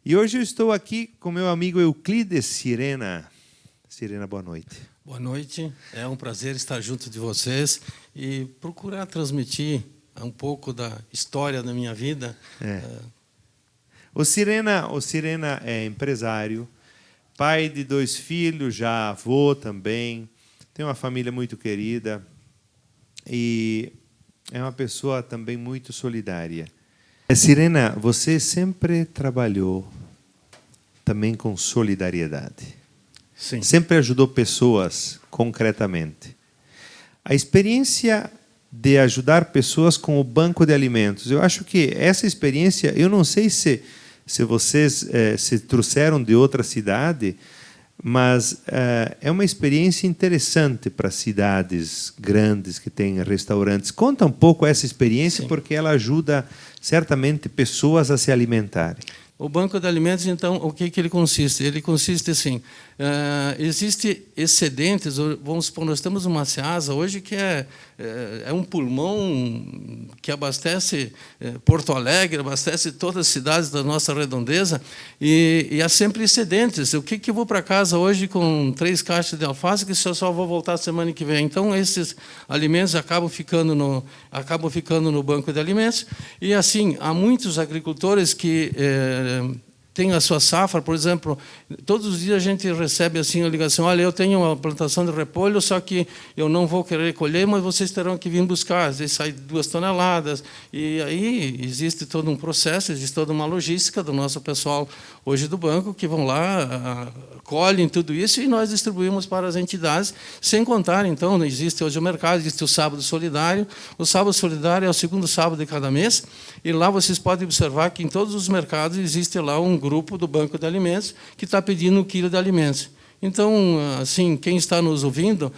E hoje eu estou aqui com meu amigo Euclides Sirena. Sirena, boa noite. Boa noite, é um prazer estar junto de vocês e procurar transmitir um pouco da história da minha vida. O Sirena é empresário, pai de 2 filhos, já avô também, tem uma família muito querida e é uma pessoa também muito solidária. Sirena, você sempre trabalhou também com solidariedade. Sim. Sempre ajudou pessoas concretamente. A experiência de ajudar pessoas com o banco de alimentos, eu acho que essa experiência, eu não sei se vocês se trouxeram de outra cidade, mas é uma experiência interessante para cidades grandes que têm restaurantes. Conta um pouco essa experiência, Sim. porque ela ajuda certamente pessoas a se alimentarem. O banco de alimentos, então, o que ele consiste? Ele consiste assim, existe excedentes, vamos supor, nós temos uma Ceasa hoje que é um pulmão que abastece Porto Alegre, abastece todas as cidades da nossa redondeza, e há sempre excedentes. O que eu vou para casa hoje com 3 caixas de alface, que eu só vou voltar semana que vem? Então, esses alimentos acabam ficando no banco de alimentos, e assim, há muitos agricultores que tem a sua safra, por exemplo, todos os dias a gente recebe assim a ligação: olha, eu tenho uma plantação de repolho, só que eu não vou querer colher, mas vocês terão que vir buscar. Às vezes sai 2 toneladas, e aí existe todo um processo, existe toda uma logística do nosso pessoal hoje do banco, que vão lá, colhem tudo isso e nós distribuímos para as entidades, sem contar, então, existe hoje o mercado, existe o Sábado Solidário. O Sábado Solidário é o 2º sábado de cada mês, e lá vocês podem observar que em todos os mercados existe lá um grupo do Banco de Alimentos que está pedindo 1 quilo de alimentos. Então, assim, quem está nos ouvindo,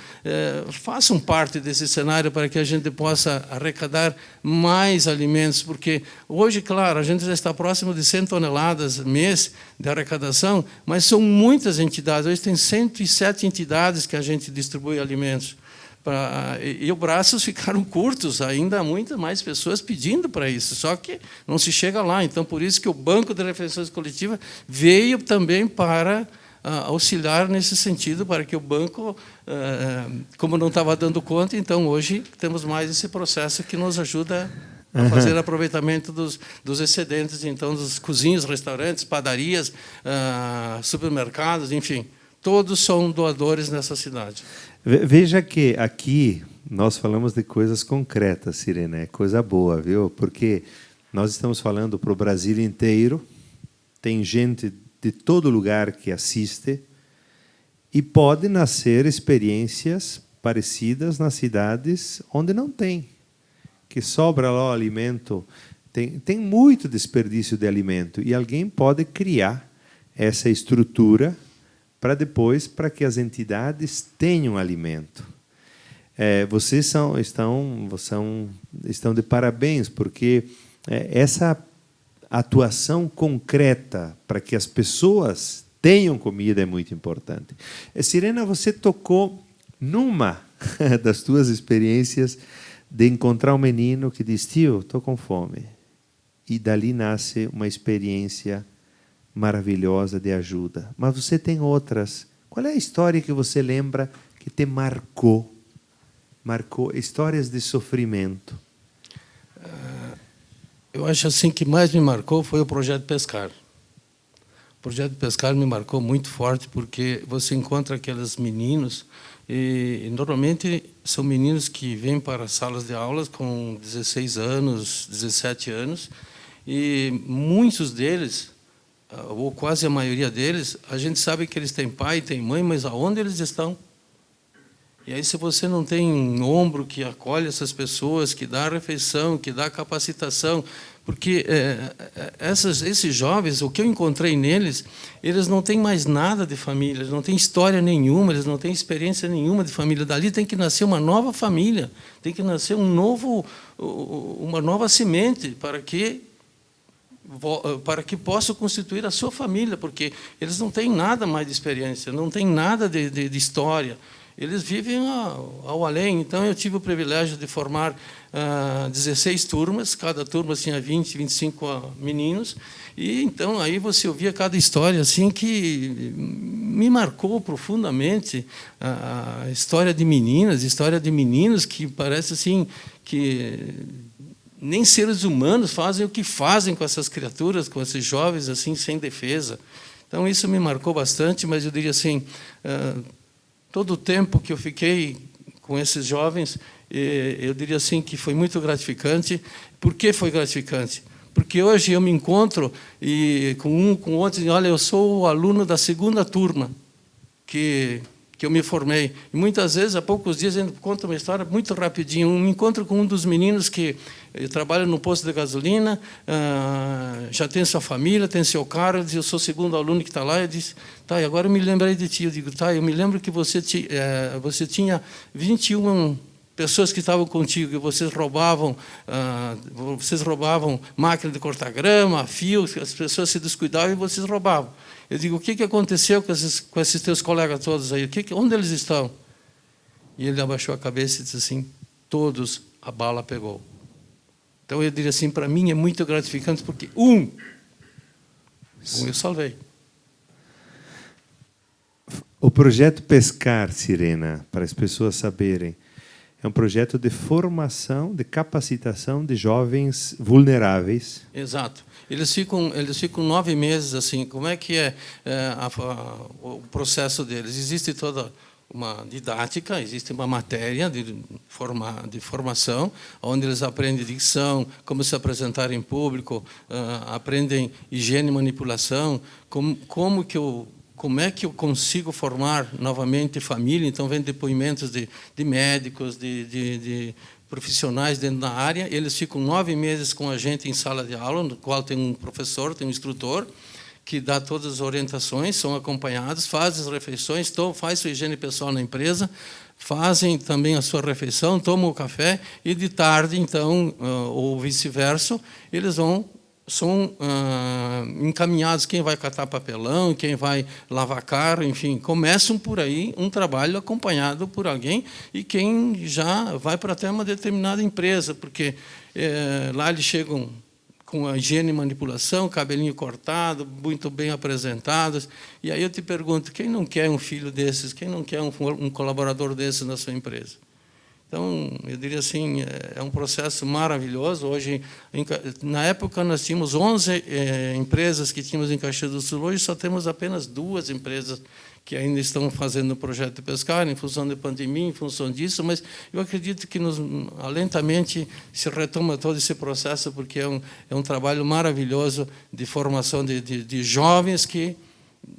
façam parte desse cenário para que a gente possa arrecadar mais alimentos, porque hoje, claro, a gente já está próximo de 100 toneladas mês de arrecadação, mas são muitas entidades. Hoje tem 107 entidades que a gente distribui alimentos. E os braços ficaram curtos, ainda há muitas mais pessoas pedindo para isso, só que não se chega lá. Então, por isso que o Banco de Refeições Coletivas veio também para auxiliar nesse sentido, para que o banco, como não estava dando conta, então hoje temos mais esse processo que nos ajuda a fazer aproveitamento dos excedentes, então, dos cozinhos, restaurantes, padarias, supermercados, enfim, todos são doadores nessa cidade. Veja que aqui nós falamos de coisas concretas, Sirena, é coisa boa, viu? Porque nós estamos falando para o Brasil inteiro, tem gente de todo lugar que assiste, e pode nascer experiências parecidas nas cidades onde não tem, que sobra lá o alimento, tem muito desperdício de alimento, e alguém pode criar essa estrutura para que as entidades tenham alimento. Vocês estão de parabéns, porque essa atuação concreta para que as pessoas tenham comida é muito importante. Sirena, você tocou numa das suas experiências de encontrar um menino que diz: tio, estou com fome. E dali nasce uma experiência maravilhosa de ajuda. Mas você tem outras. Qual é a história que você lembra que te marcou? Marcou histórias de sofrimento. Eu acho assim que mais me marcou foi o Projeto Pescar. O Projeto Pescar me marcou muito forte, porque você encontra aqueles meninos, e normalmente são meninos que vêm para as salas de aulas com 16 anos, 17 anos, e muitos deles, ou quase a maioria deles, a gente sabe que eles têm pai, têm mãe, mas aonde eles estão? E aí, se você não tem um ombro que acolhe essas pessoas, que dá refeição, que dá capacitação, porque esses jovens, o que eu encontrei neles, eles não têm mais nada de família, eles não têm história nenhuma, eles não têm experiência nenhuma de família. Dali tem que nascer uma nova família, tem que nascer uma nova semente para que possam constituir a sua família, porque eles não têm nada mais de experiência, não têm nada de história. eles vivem ao além. Então, eu tive o privilégio de formar 16 turmas, cada turma tinha 20, 25 meninos, e então aí você ouvia cada história assim que me marcou profundamente, a história de meninas, história de meninos que parece assim que nem seres humanos fazem o que fazem com essas criaturas, com esses jovens assim sem defesa. Então isso me marcou bastante, mas eu diria assim, todo o tempo que eu fiquei com esses jovens, eu diria assim que foi muito gratificante. Por que foi gratificante? Porque hoje eu me encontro com outro, e olha, eu sou o aluno da segunda turma que eu me formei. E muitas vezes, há poucos dias, eu conto uma história muito rapidinho. Eu me encontro com um dos meninos que trabalha no posto de gasolina, já tem sua família, tem seu carro. Eu sou o segundo aluno que está lá. Eu disse, tá, e agora eu me lembrei de ti. Eu digo, tá, eu me lembro que você tinha 21 pessoas que estavam contigo, e vocês roubavam máquina de cortar grama, fios, as pessoas se descuidavam e vocês roubavam. Eu digo, o que aconteceu com esses teus colegas todos aí? Onde eles estão? E ele abaixou a cabeça e disse assim, todos a bala pegou. Então eu diria assim, para mim é muito gratificante, porque eu salvei. O projeto Pescar, Sirena, para as pessoas saberem, é um projeto de formação, de capacitação de jovens vulneráveis. Exato. Eles ficam 9 meses assim. Como é que é o processo deles? Existe toda uma didática, existe uma matéria de formação, onde eles aprendem dicção, como se apresentar em público, aprendem higiene e manipulação, como é que eu consigo formar novamente família. Então, vem depoimentos de médicos, de profissionais dentro da área. Eles ficam 9 meses com a gente em sala de aula, no qual tem um professor, tem um instrutor, que dá todas as orientações, são acompanhados, fazem as refeições, faz sua higiene pessoal na empresa, fazem também a sua refeição, tomam o café, e de tarde, então, ou vice-versa, eles são encaminhados, quem vai catar papelão, quem vai lavar carro, enfim, começam por aí um trabalho acompanhado por alguém, e quem já vai para até uma determinada empresa, porque lá eles chegam com a higiene e manipulação, cabelinho cortado, muito bem apresentados, e aí eu te pergunto, quem não quer um filho desses, quem não quer um colaborador desses na sua empresa? Então, eu diria assim, é um processo maravilhoso. Hoje, na época, nós tínhamos 11 empresas que tínhamos em Caxias do Sul. Hoje só temos apenas 2 empresas que ainda estão fazendo o projeto de pescar, em função da pandemia, em função disso, mas eu acredito que lentamente se retoma todo esse processo, porque é um trabalho maravilhoso de formação de jovens que,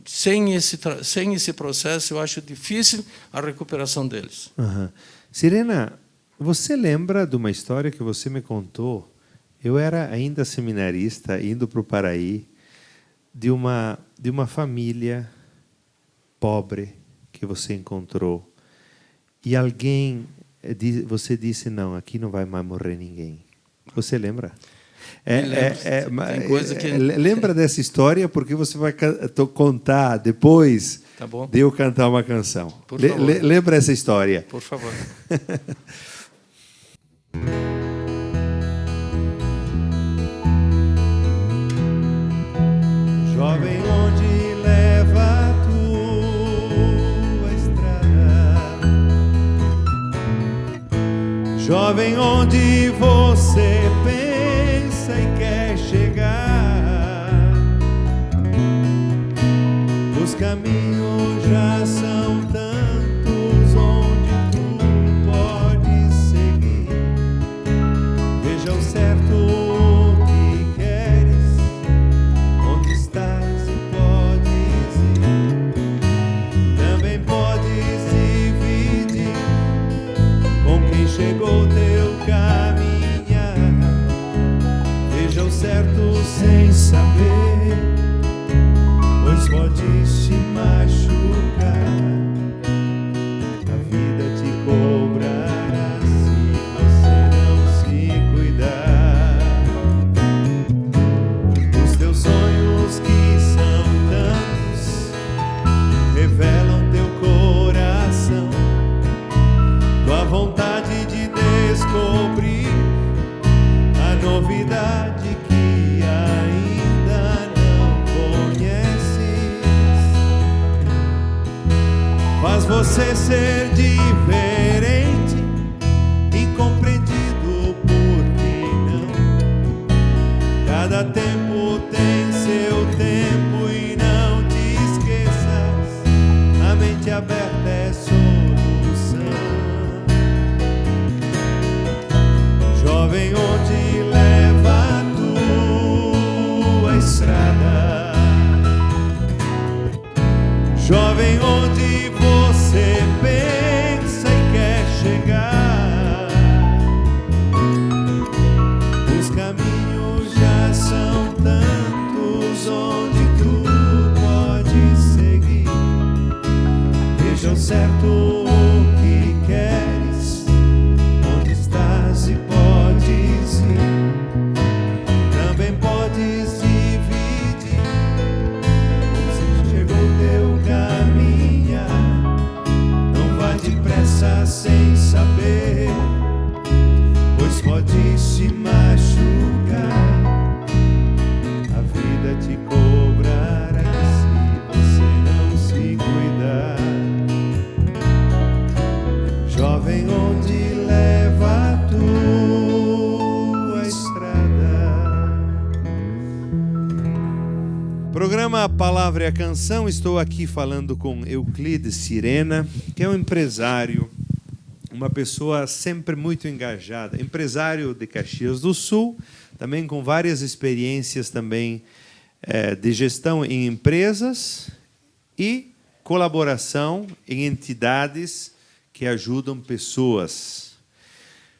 sem esse processo, eu acho difícil a recuperação deles. Uhum. Sirena, você lembra de uma história que você me contou? Eu era ainda seminarista, indo para o Paraí, de uma família pobre que você encontrou. E você disse, não, aqui não vai mais morrer ninguém. Você lembra? Tem coisa que... Lembra dessa história, porque você vai contar depois de eu cantar uma canção. Lembra essa história? Por favor. Jovem, onde leva a tua estrada? Jovem, onde você pensa e quer chegar? Os caminhos já são tantos onde tu podes seguir. Veja o certo que queres, onde estás e podes ir. Também podes dividir com quem chegou teu caminhar. Veja o certo sem saber, pois pode te machucar. você ser diferente, incompreendido por quem não. Cada tempo tem seu tempo e não te esqueças, a mente aberta é solução. Jovem, onde leva a tua estrada? Jovem, onde você pensa e quer chegar? Os caminhos já são tantos onde tu podes seguir. Veja o certo o que queres, onde estás e podes ir. Também podes dividir, se chegou teu caminhar. Não vá depressa sem saber, pois pode se machucar. A vida te cobrará se você não se cuidar. Jovem, onde leva a tua estrada? Programa A Palavra e a Canção. Estou aqui falando com Euclides Sirena, que é um empresário, uma pessoa sempre muito engajada, empresário de Caxias do Sul, também com várias experiências também de gestão em empresas e colaboração em entidades que ajudam pessoas.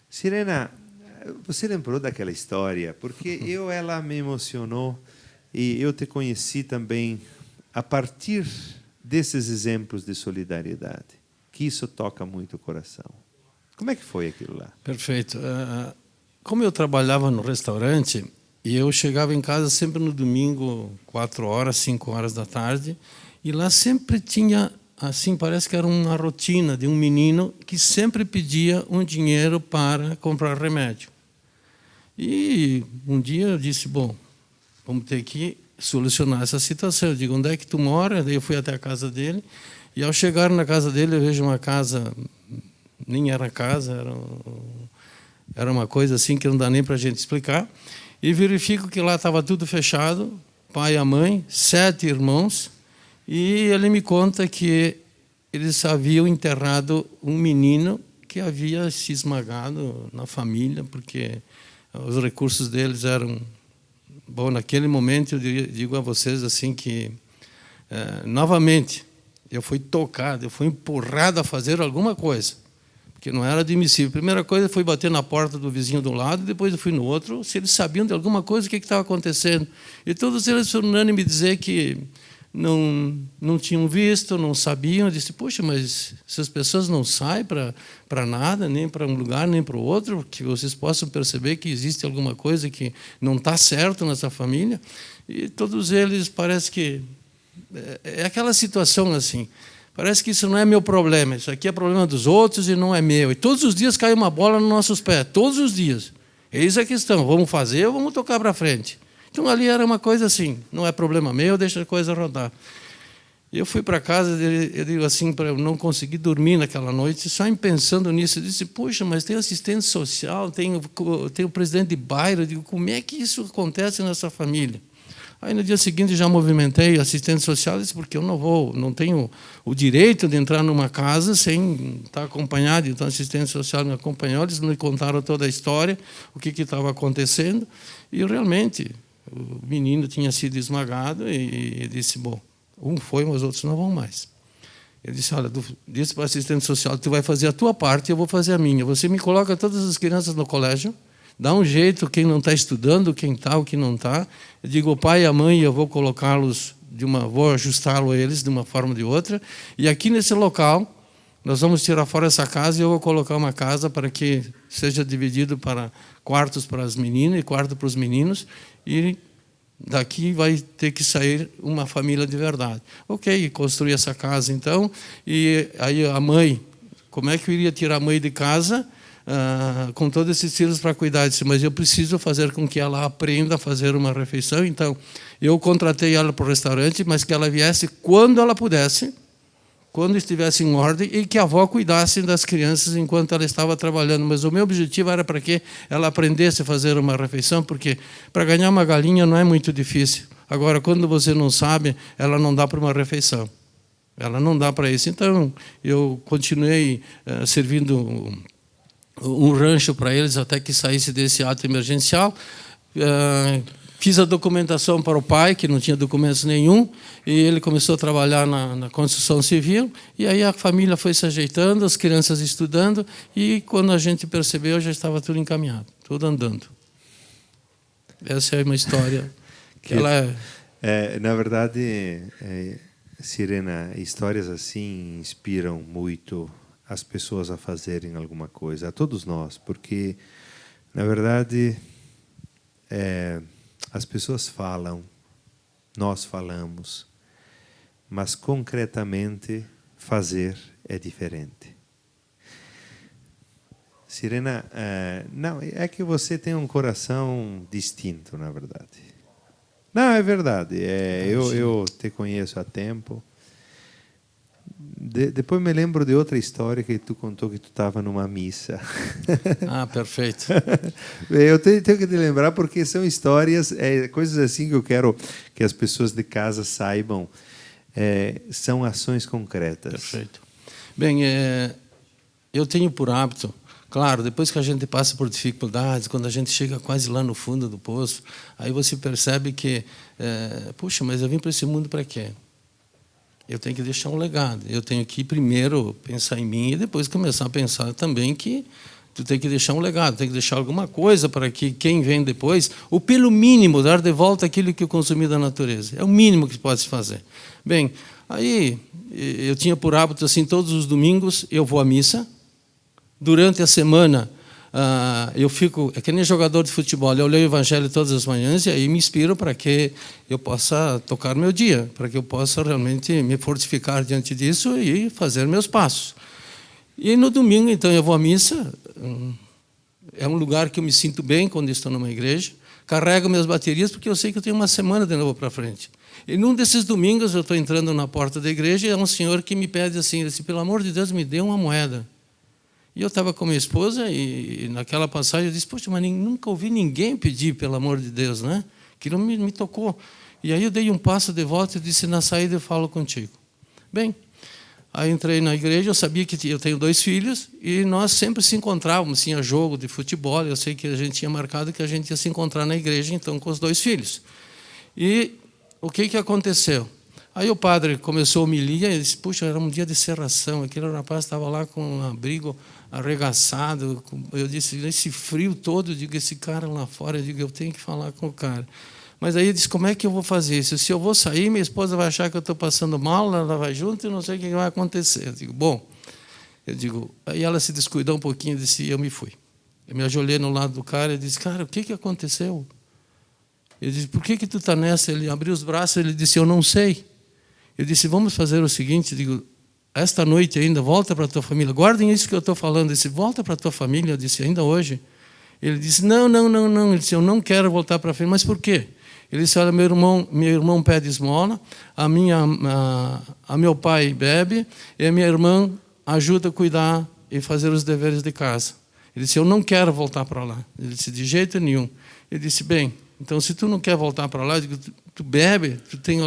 Sirena, você lembrou daquela história? Porque ela me emocionou e eu te conheci também a partir desses exemplos de solidariedade, que isso toca muito o coração. Como é que foi aquilo lá? Perfeito. Como eu trabalhava no restaurante, e eu chegava em casa sempre no domingo, 4 horas, 5 horas da tarde, e lá sempre tinha, assim, parece que era uma rotina de um menino que sempre pedia um dinheiro para comprar remédio. E um dia eu disse, bom, vamos ter que solucionar essa situação. Eu digo, onde é que tu mora? Daí eu fui até a casa dele, e ao chegar na casa dele, eu vejo uma casa, nem era casa, era uma coisa assim que não dá nem para a gente explicar, e verifico que lá estava tudo fechado, pai e a mãe, 7 irmãos, e ele me conta que eles haviam enterrado um menino que havia se esmagado na família, porque os recursos deles eram... Bom, naquele momento eu digo a vocês assim que, novamente, eu fui tocado, eu fui empurrado a fazer alguma coisa, porque não era admissível. A primeira coisa foi bater na porta do vizinho de um lado, depois eu fui no outro, se eles sabiam de alguma coisa, o que estava acontecendo. E todos eles foram unânimes dizer que não tinham visto, não sabiam. Eu disse, poxa, mas essas pessoas não saem para nada, nem para um lugar, nem para o outro, que vocês possam perceber que existe alguma coisa que não está certo nessa família. E todos eles parece que... É aquela situação assim, parece que isso não é meu problema, isso aqui é problema dos outros e não é meu. E todos os dias cai uma bola nos nossos pés, todos os dias. Eis a questão, vamos fazer ou vamos tocar para frente? Então, ali era uma coisa assim, não é problema meu, deixa a coisa rodar. Eu fui para casa, eu digo assim, para eu não conseguir dormir naquela noite, só pensando nisso, eu disse, poxa, mas tem assistente social, tem o presidente de bairro, eu digo, como é que isso acontece nessa família? Aí, no dia seguinte, já movimentei assistente social, disse, porque eu não tenho o direito de entrar numa casa sem estar acompanhado. Então, o assistente social me acompanhou, eles me contaram toda a história, o que estava acontecendo, e realmente... O menino tinha sido esmagado e disse, bom, um foi, mas os outros não vão mais. Ele disse, olha, disse para o assistente social, tu vai fazer a tua parte e eu vou fazer a minha. Você me coloca todas as crianças no colégio, dá um jeito, quem não está estudando, quem está, o que não está. Eu digo, o pai e a mãe, eu vou colocá-los, vou ajustá-los a eles de uma forma ou de outra. E aqui nesse local, nós vamos tirar fora essa casa e eu vou colocar uma casa para que seja dividido para quartos para as meninas e quarto para os meninos. E daqui vai ter que sair uma família de verdade. Ok, construí essa casa então, e aí a mãe, como é que eu iria tirar a mãe de casa com todos esses filhos para cuidar? Eu disse, mas eu preciso fazer com que ela aprenda a fazer uma refeição, então eu contratei ela para o restaurante, mas que ela viesse quando ela pudesse, quando estivesse em ordem, e que a avó cuidasse das crianças enquanto ela estava trabalhando. Mas o meu objetivo era para que ela aprendesse a fazer uma refeição, porque para ganhar uma galinha não é muito difícil. Agora, quando você não sabe, ela não dá para uma refeição. Ela não dá para isso. Então, eu continuei servindo um rancho para eles até que saísse desse ato emergencial. Fiz a documentação para o pai, que não tinha documentos nenhum, e ele começou a trabalhar na construção civil, e aí a família foi se ajeitando, as crianças estudando, e quando a gente percebeu, já estava tudo encaminhado, tudo andando. Essa é uma história que ela na verdade, Sirena, histórias assim inspiram muito as pessoas a fazerem alguma coisa, a todos nós, porque, na verdade, as pessoas falam, nós falamos, mas concretamente fazer é diferente. Sirena, não, é que você tem um coração distinto, na verdade. Não, é verdade. Eu te conheço há tempo. Depois me lembro de outra história que tu contou que tu estava numa missa. Ah, perfeito. Eu tenho que te lembrar porque são histórias, coisas assim que eu quero que as pessoas de casa saibam. São ações concretas. Perfeito. Bem, eu tenho por hábito, claro, depois que a gente passa por dificuldades, quando a gente chega quase lá no fundo do poço, aí você percebe que, puxa, mas eu vim para esse mundo para quê? Eu tenho que deixar um legado. Eu tenho que primeiro pensar em mim e depois começar a pensar também que tu tem que deixar um legado, tem que deixar alguma coisa para que quem vem depois, ou pelo mínimo, dar de volta aquilo que eu consumi da natureza. É o mínimo que pode se fazer. Bem, aí eu tinha por hábito, assim, todos os domingos eu vou à missa. Durante a semana, eu fico, é que nem jogador de futebol, eu leio o Evangelho todas as manhãs e aí me inspiro para que eu possa tocar meu dia, para que eu possa realmente me fortificar diante disso e fazer meus passos. E no domingo, então, eu vou à missa. É um lugar que eu me sinto bem quando estou numa igreja. Carrego minhas baterias porque eu sei que eu tenho uma semana de novo para frente. E num desses domingos eu estou entrando na porta da igreja e é um senhor que me pede assim, ele disse, pelo amor de Deus, me dê uma moeda. E eu estava com minha esposa e naquela passagem eu disse, poxa, mas nunca ouvi ninguém pedir, pelo amor de Deus, né? Que não me tocou. E aí eu dei um passo de volta e disse, na saída eu falo contigo. Bem, aí entrei na igreja, eu sabia que eu tenho 2 filhos e nós sempre se encontrávamos, tinha jogo de futebol, eu sei que a gente tinha marcado que a gente ia se encontrar na igreja, então, com os 2 filhos. E o que aconteceu? Aí o padre começou a homilia e disse, puxa, era um dia de serração, aquele rapaz estava lá com um abrigo arregaçado, eu disse, esse frio todo, eu digo, esse cara lá fora, eu digo, eu tenho que falar com o cara. Mas aí eu disse, como é que eu vou fazer isso? Se eu vou sair, minha esposa vai achar que eu estou passando mal, ela vai junto e não sei o que vai acontecer. Eu digo, aí ela se descuidou um pouquinho e disse, eu me fui. Eu me ajoelhei no lado do cara e disse, cara, o que aconteceu? Eu disse, por que tu está nessa? Ele abriu os braços e ele disse, eu não sei. Eu disse, vamos fazer o seguinte, eu digo, esta noite ainda, volta para a tua família, guardem isso que eu estou falando. Eu disse, volta para a tua família, eu disse, ainda hoje. Ele disse, não, ele disse, eu não quero voltar para a família, mas por quê? Ele disse, olha, meu irmão pede esmola, a meu pai bebe, e a minha irmã ajuda a cuidar e fazer os deveres de casa. Ele disse, eu não quero voltar para lá. Ele disse, de jeito nenhum. Ele disse, bem, então se tu não quer voltar para lá, eu digo, tu bebe, tu tem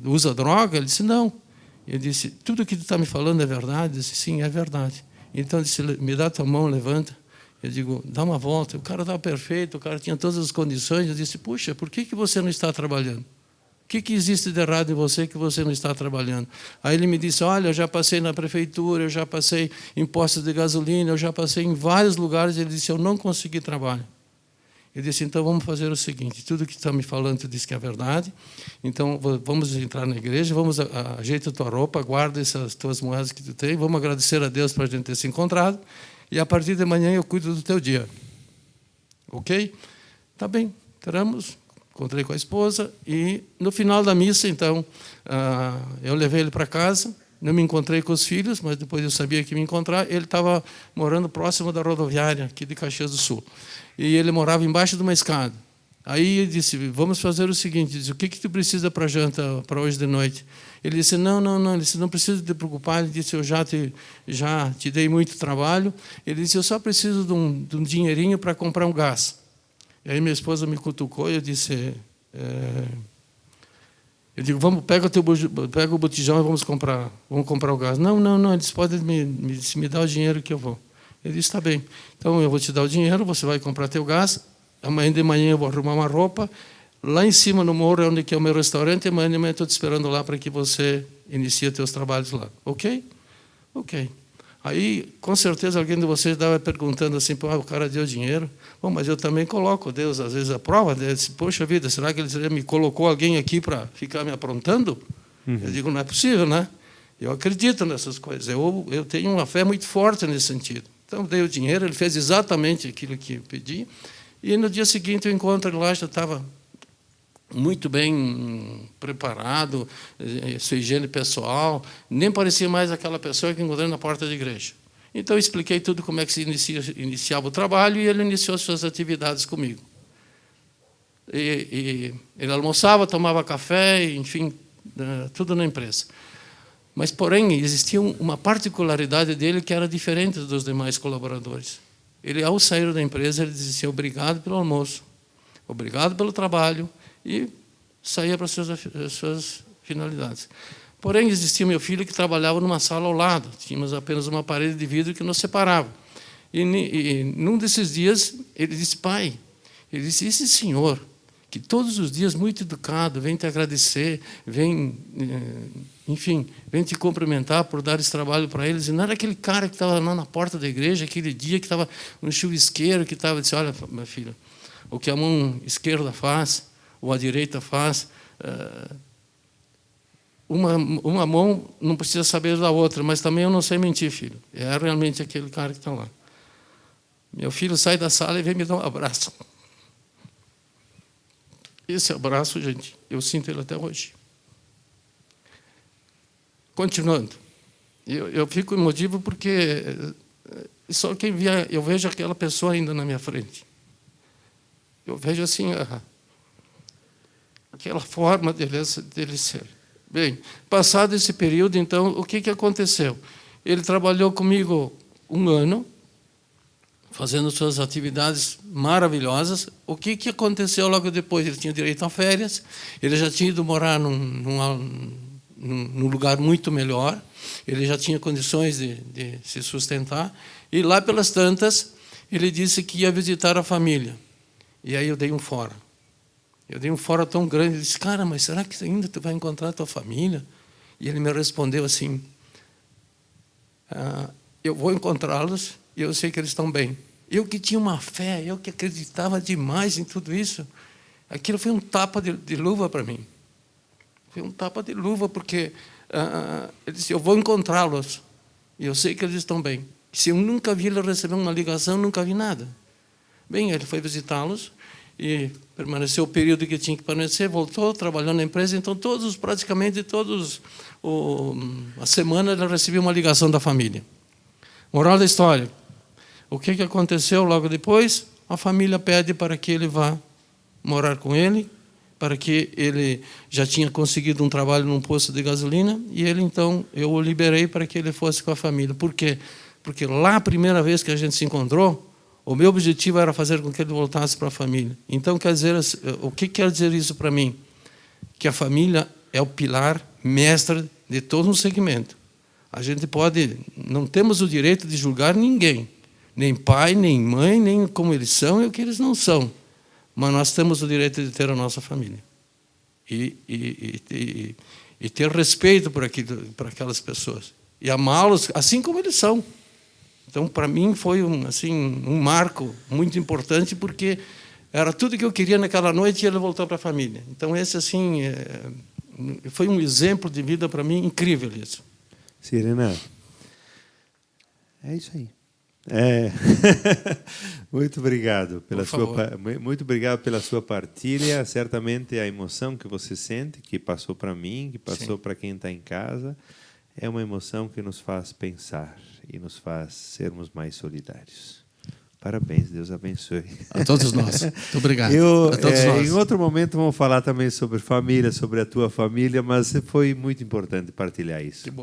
usa droga? Ele disse, não. Ele disse, tudo que tu está me falando é verdade? Eu disse, sim, é verdade. Então ele disse, me dá tua mão, levanta. Eu digo, dá uma volta. O cara estava perfeito, o cara tinha todas as condições. Eu disse, puxa, por que você não está trabalhando? O que existe de errado em você que você não está trabalhando? Aí ele me disse, olha, eu já passei na prefeitura, eu já passei em postos de gasolina, eu já passei em vários lugares. Ele disse, eu não consegui trabalho. Eu disse, então vamos fazer o seguinte, tudo que está me falando, tu disse que é verdade, então vamos entrar na igreja, ajeita a tua roupa, guarda essas tuas moedas que tu tem, vamos agradecer a Deus para a gente ter se encontrado, e a partir de manhã eu cuido do teu dia. Ok? Tá bem, entramos, encontrei com a esposa, e no final da missa, então, eu levei ele para casa, não me encontrei com os filhos, mas depois eu sabia que me encontrar, ele estava morando próximo da rodoviária, aqui de Caxias do Sul. E ele morava embaixo de uma escada. Aí ele disse, vamos fazer o seguinte, disse, o que tu precisa para janta, para hoje de noite? Ele disse, não, ele disse, não precisa te preocupar, ele disse, eu já te dei muito trabalho, ele disse, eu só preciso de um dinheirinho para comprar um gás. E aí minha esposa me cutucou e eu disse, eu digo, pega o botijão e vamos comprar o gás. Não, ele disse, pode me dar o dinheiro que eu vou. Ele disse, está bem, então eu vou te dar o dinheiro, você vai comprar teu gás, amanhã de manhã eu vou arrumar uma roupa, lá em cima no morro é onde que é o meu restaurante, amanhã de manhã estou te esperando lá para que você inicie teus trabalhos lá. Ok? Ok. Aí, com certeza, alguém de vocês estava perguntando assim, o cara deu dinheiro. Bom, mas eu também coloco Deus, às vezes, a prova. Disse, poxa vida, será que ele me colocou alguém aqui para ficar me aprontando? Eu digo, não é possível, né? Eu acredito nessas coisas. Eu tenho uma fé muito forte nesse sentido. Então, dei o dinheiro, ele fez exatamente aquilo que eu pedi. E no dia seguinte, eu encontro ele lá, já estava muito bem preparado, sua higiene pessoal, nem parecia mais aquela pessoa que encontrei na porta da igreja. Então, eu expliquei tudo como é que se iniciava o trabalho e ele iniciou suas atividades comigo. Ele almoçava, tomava café, enfim, tudo na empresa. Mas, porém, existia uma particularidade dele que era diferente dos demais colaboradores. Ele, ao sair da empresa, ele dizia obrigado pelo almoço, obrigado pelo trabalho, e saía para as suas finalidades. Porém, existia meu filho que trabalhava numa sala ao lado, tínhamos apenas uma parede de vidro que nos separava. E num desses dias, ele disse, pai, ele disse, esse senhor, que todos os dias, muito educado, vem te agradecer, vem te cumprimentar por dar esse trabalho para eles, e não era aquele cara que estava lá na porta da igreja, aquele dia que estava no chuvisqueiro, que estava, disse, olha, meu filho, o que a mão esquerda faz, ou a direita faz, uma mão não precisa saber da outra, mas também eu não sei mentir, filho. É realmente aquele cara que está lá. Meu filho sai da sala e vem me dar um abraço. Esse abraço, gente, eu sinto ele até hoje. Continuando. Eu fico emotivo porque só quem via, eu vejo aquela pessoa ainda na minha frente. Eu vejo assim aquela forma dele ser. Bem, passado esse período, então, o que aconteceu? Ele trabalhou comigo 1 ano, fazendo suas atividades maravilhosas. O que aconteceu logo depois? Ele tinha direito a férias, ele já tinha ido morar num lugar muito melhor, ele já tinha condições de se sustentar, e lá pelas tantas, ele disse que ia visitar a família. E aí eu dei um fora. Eu dei um fora tão grande, eu disse, cara, mas será que ainda tu vai encontrar a tua família? E ele me respondeu assim, eu vou encontrá-los e eu sei que eles estão bem. Eu que tinha uma fé, eu que acreditava demais em tudo isso, aquilo foi um tapa de luva para mim. Foi um tapa de luva, porque ele disse, eu vou encontrá-los e eu sei que eles estão bem. Se eu nunca vi ele receber uma ligação, nunca vi nada. Bem, ele foi visitá-los e permaneceu o período que tinha que permanecer, voltou, trabalhou na empresa, então praticamente todos, a semana ele recebia uma ligação da família. Moral da história, o que aconteceu logo depois? A família pede para que ele vá morar com ele, para que ele já tinha conseguido um trabalho num posto de gasolina, e ele, então, eu o liberei para que ele fosse com a família. Por quê? Porque lá, a primeira vez que a gente se encontrou, o meu objetivo era fazer com que ele voltasse para a família. Então, quer dizer, o que quer dizer isso para mim? Que a família é o pilar mestre de todo um segmento. A gente não temos o direito de julgar ninguém, nem pai, nem mãe, nem como eles são e o que eles não são. Mas nós temos o direito de ter a nossa família. E ter respeito por aquelas pessoas. E amá-los assim como eles são. Então, para mim, foi um marco muito importante, porque era tudo que eu queria naquela noite e ele voltou para a família. Então, esse foi um exemplo de vida para mim incrível isso. Sirena, é isso aí. Muito obrigado pela sua partilha. Certamente a emoção que você sente, que passou para mim, que passou para quem está em casa, é uma emoção que nos faz pensar e nos faz sermos mais solidários. Parabéns, Deus abençoe. A todos nós. Muito obrigado. A todos nós. Em outro momento vamos falar também sobre família, sobre a tua família, mas foi muito importante partilhar isso. Que bom.